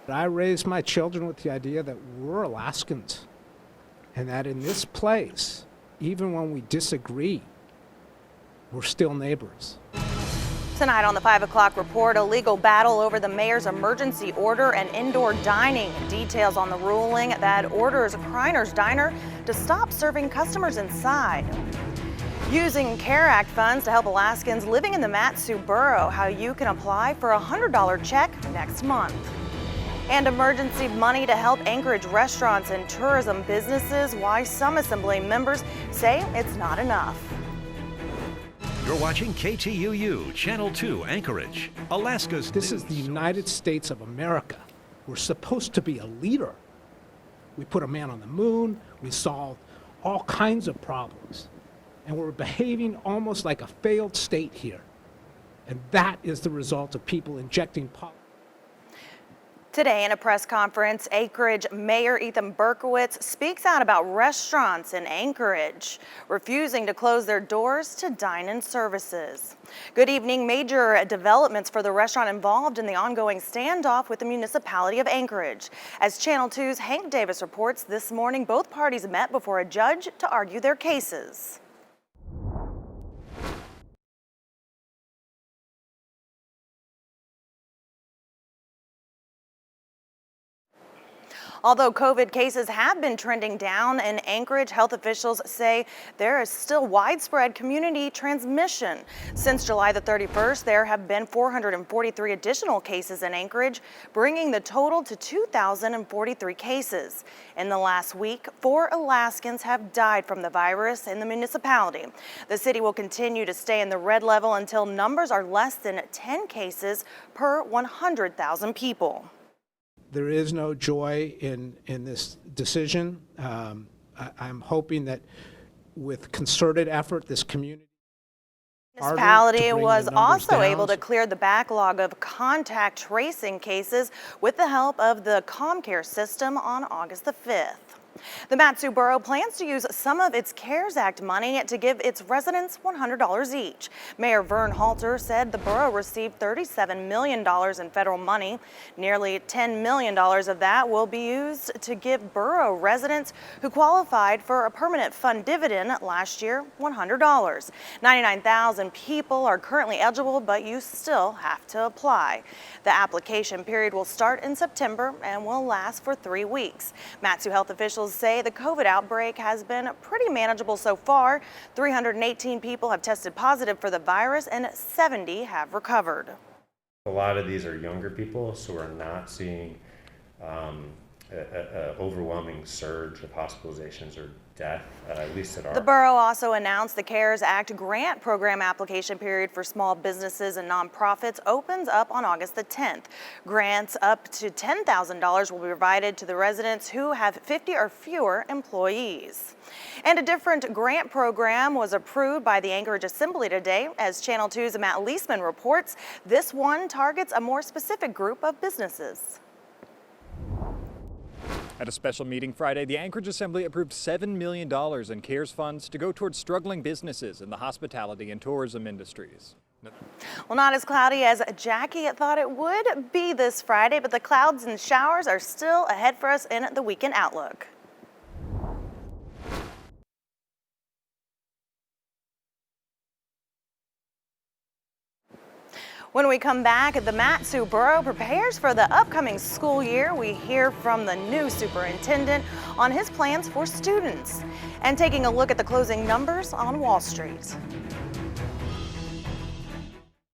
I raised my children with the idea that we're Alaskans and that in this place, even when we disagree, we're still neighbors. Tonight on the 5 o'clock report, a legal battle over the mayor's emergency order and indoor dining. Details on the ruling that orders Kreiner's Diner to stop serving customers inside. Using CARE Act funds to help Alaskans living in the Mat-Su borough, how you can apply for a $100 check next month. And emergency money to help Anchorage restaurants and tourism businesses, why some Assembly members say it's not enough. You're watching KTUU, Channel 2, Anchorage, Alaska's This is the United States of America. We're supposed to be a leader. We put a man on the moon, we solved all kinds of problems, and we're behaving almost like a failed state here. And that is the result of people injecting politics. Today in a press conference, Anchorage Mayor Ethan Berkowitz speaks out about restaurants in Anchorage refusing to close their doors to dine-in services. Good evening. Major developments for the restaurant involved in the ongoing standoff with the municipality of Anchorage. As Channel 2's Hank Davis reports, this morning both parties met before a judge to argue their cases. Although COVID cases have been trending down in Anchorage, health officials say there is still widespread community transmission. Since July the 31st, there have been 443 additional cases in Anchorage, bringing the total to 2,043 cases. In the last week, 4 Alaskans have died from the virus in the municipality. The city will continue to stay in the red level until numbers are less than 10 cases per 100,000 people. There is no joy in this decision. I'm hoping that with concerted effort, this community municipality was also able to clear the backlog of contact tracing cases with the help of the ComCare system on August the 5th. The Mat-Su borough plans to use some of its CARES Act money to give its residents $100 each. Mayor Vern Halter said the borough received $37 million in federal money. Nearly $10 million of that will be used to give borough residents who qualified for a permanent fund dividend last year $100. 99,000 people are currently eligible, but you still have to apply. The application period will start in September and will last for 3 weeks. Mat-Su health officials say the COVID outbreak has been pretty manageable so far. 318 people have tested positive for the virus and 70 have recovered. A lot of these are younger people, so we're not seeing an overwhelming surge of hospitalizations or death, at least at our. The borough also announced the CARES Act grant program application period for small businesses and nonprofits opens up on August the 10th. Grants up to $10,000 will be provided to the residents who have 50 or fewer employees. And a different grant program was approved by the Anchorage Assembly today. As Channel 2's Matt Leisman reports, this one targets a more specific group of businesses. At a special meeting Friday, the Anchorage Assembly approved $7 million in CARES funds to go towards struggling businesses in the hospitality and tourism industries. Well, not as cloudy as Jackie thought it would be this Friday, but the clouds and showers are still ahead for us in the weekend outlook. When we come back, the Mat-Su borough prepares for the upcoming school year. We hear from the new superintendent on his plans for students and taking a look at the closing numbers on Wall Street.